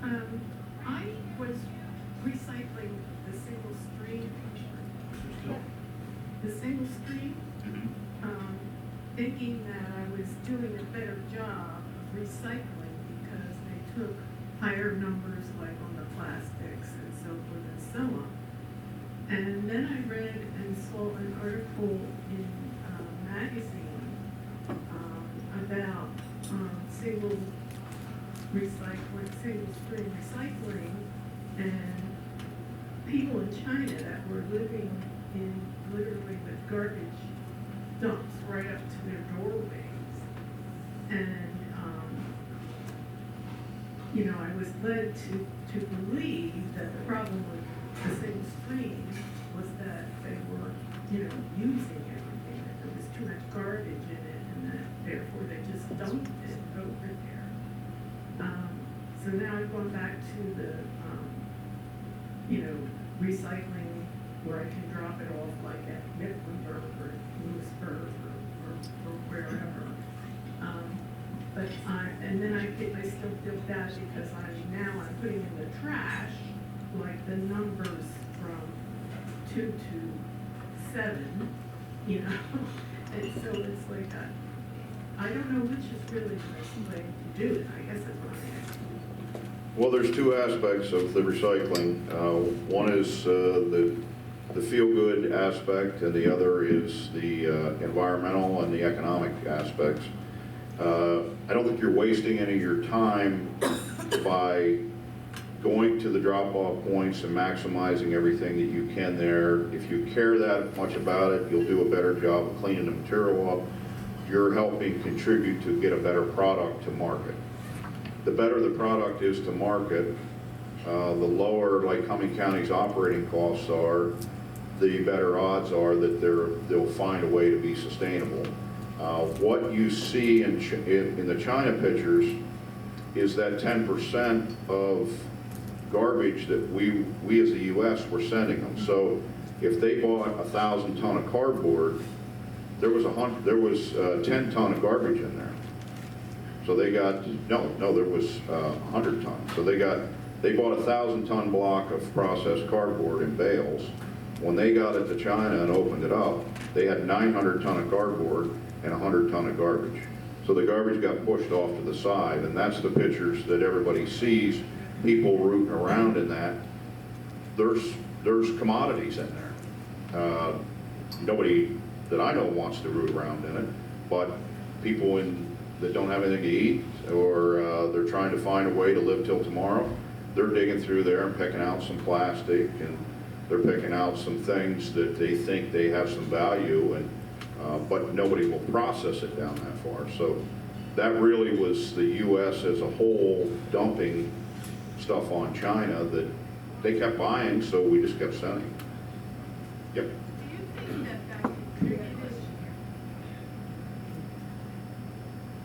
I was recycling the single stream, thinking that I was doing a better job of recycling because they took higher numbers like on the plastics and so forth and so on. And then I read and saw an article in a magazine about single stream recycling, and people in China that were living in literally with garbage dumps right up to their doorways. And I was led to believe that the problem with the single stream was that they were, using everything, that there was too much garbage in it, and that therefore they just dumped it over there. So now I've gone back to the, recycling where I can drop it off like at Lewisburg or Lewisburg or wherever. And then I still feel bad because I'm putting in the trash, like the numbers from 2 to 7, and so it's like, I don't know which is really the best way to do it. I guess that's what I'm asking. Well, there's two aspects of the recycling. One is the feel-good aspect, and the other is the environmental and the economic aspects. I don't think you're wasting any of your time by going to the drop-off points and maximizing everything that you can there. If you care that much about it, you'll do a better job of cleaning the material up. You're helping contribute to get a better product to market. The better the product is to market, the lower Lycoming County's operating costs are, the better odds are that they'll find a way to be sustainable. What you see in the China pictures is that 10% of garbage that we as the U.S. were sending them. So if they bought 1,000 ton of cardboard, there was 10 ton of garbage in there. So they got, there was 100 tons. So they bought a 1,000 ton block of processed cardboard in bales. When they got it to China and opened it up, they had 900 ton of cardboard and 100 ton of garbage. So the garbage got pushed off to the side, and that's the pictures that everybody sees, people rooting around in that. There's commodities in there. Nobody that I know wants to root around in it, but people that don't have anything to eat, or they're trying to find a way to live till tomorrow, they're digging through there and picking out some plastic, and they're picking out some things that they think they have some value, and but nobody will process it down that far. So that really was the U.S. as a whole dumping stuff on China that they kept buying, so we just kept sending. Yep. Do you think that contributed?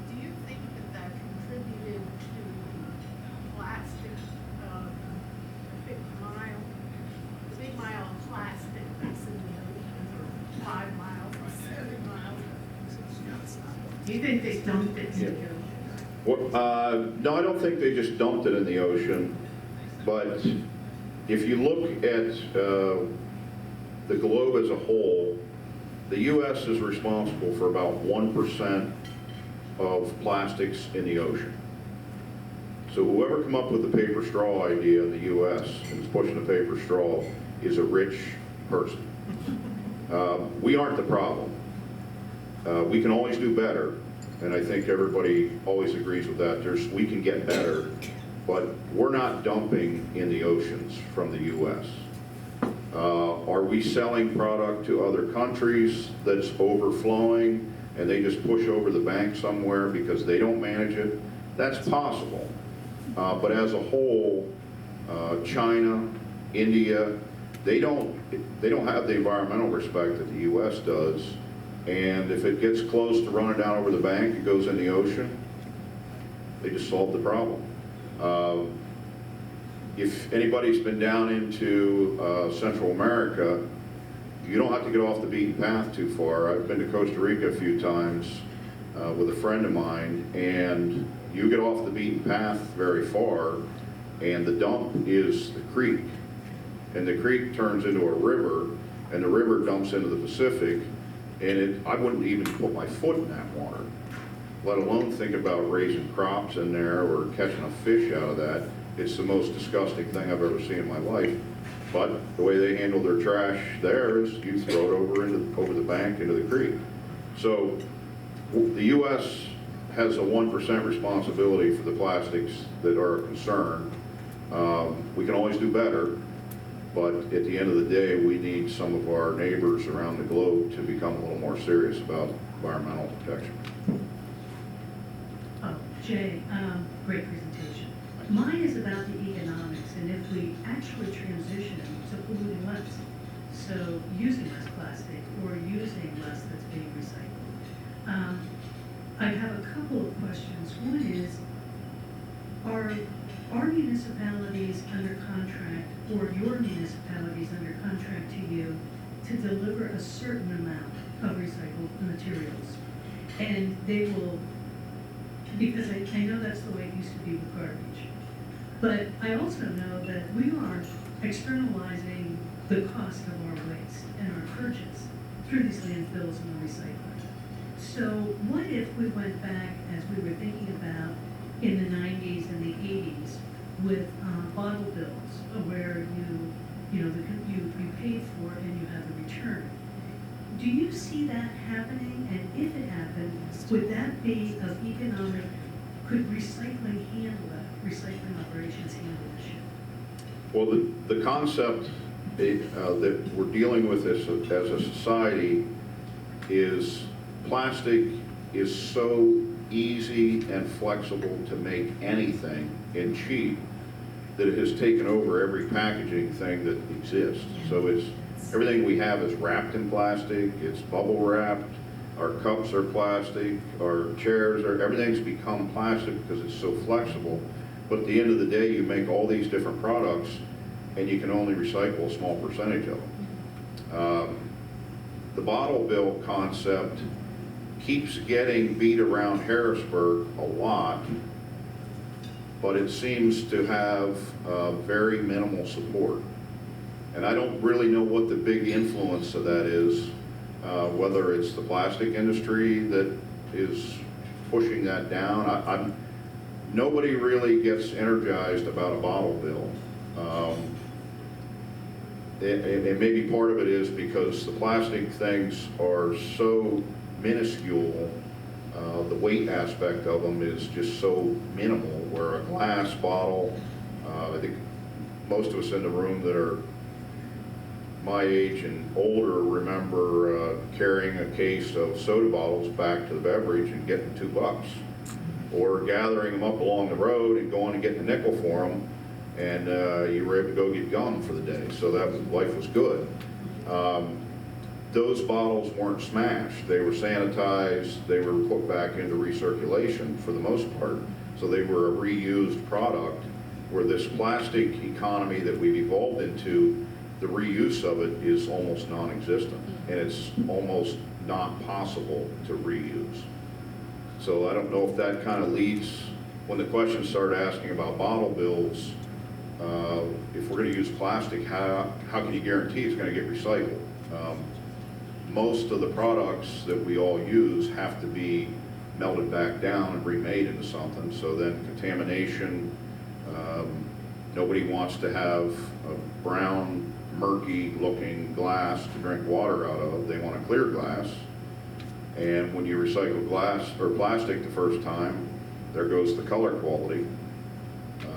Do you think that contributed to plastic, the big mile of plastic that's in the ocean, or 5 miles or 7 miles? Do you think they dumped it in the ocean? No, I don't think they just dumped it in the ocean, but if you look at the globe as a whole, the U.S. is responsible for about 1% of plastics in the ocean. So whoever come up with the paper straw idea in the U.S. and is pushing the paper straw is a rich person. We aren't the problem. We can always do better, and I think everybody always agrees with that. We can get better, but we're not dumping in the oceans from the U.S. Are we selling product to other countries that's overflowing and they just push over the bank somewhere because they don't manage it? That's possible. But as a whole, China, India, they don't have the environmental respect that the U.S. does. And if it gets close to running down over the bank, it goes in the ocean, they just solve the problem. If anybody's been down into Central America, you don't have to get off the beaten path too far. I've been to Costa Rica a few times with a friend of mine, and you get off the beaten path very far, and the dump is the creek. And the creek turns into a river, and the river dumps into the Pacific, and I wouldn't even put my foot in that water, let alone think about raising crops in there or catching a fish out of that. It's the most disgusting thing I've ever seen in my life. But the way they handle their trash there is you throw it over the bank into the creek. So the U.S. has a 1% responsibility for the plastics that are a concern. We can always do better, but at the end of the day, we need some of our neighbors around the globe to become a little more serious about environmental protection. Oh, Jay, great presentation. Mine is about the economics, and if we actually transition to polluting less, so using less plastic or using less that's being recycled. I have a couple of questions. One is, are municipalities under contract, or your municipalities under contract to you, to deliver a certain amount of recycled materials? And they will, because I know that's the way it used to be with garbage. But I also know that we are externalizing the cost of our waste and our purchase through these landfills and the recycling. So what if we went back, as we were thinking about in the 90s and the 80s, with bottle bills, where you paid for it and you have a return? Do you see that happening? And if it happened, would that be of economic? Could recycling handle that? Recycling operations handle this issue? Well, the concept that we're dealing with as a society is plastic is so easy and flexible to make anything and cheap that it has taken over every packaging thing that exists. So it's everything we have is wrapped in plastic, it's bubble wrapped, our cups are plastic, our chairs are, everything's become plastic because it's so flexible. But at the end of the day, you make all these different products and you can only recycle a small percentage of them. The bottle bill concept keeps getting beat around Harrisburg a lot, but it seems to have very minimal support. And I don't really know what the big influence of that is, whether it's the plastic industry that is pushing that down. Nobody really gets energized about a bottle bill. And maybe part of it is because the plastic things are so minuscule, the weight aspect of them is just so minimal, where a glass bottle, I think most of us in the room that are my age and older remember carrying a case of soda bottles back to the beverage and getting $2, or gathering them up along the road and going and getting a nickel for them, and you were able to go get gum for the day. So life was good. Those bottles weren't smashed. They were sanitized. They were put back into recirculation for the most part. So they were a reused product, where this plastic economy that we've evolved into, the reuse of it is almost non-existent, and it's almost not possible to reuse. So I don't know if that kind of leads, when the questions started asking about bottle bills, if we're going to use plastic, how can you guarantee it's going to get recycled? Most of the products that we all use have to be melted back down and remade into something, so then contamination, nobody wants to have a brown, murky looking glass to drink water out of. They want a clear glass. And when you recycle glass or plastic the first time, there goes the color quality.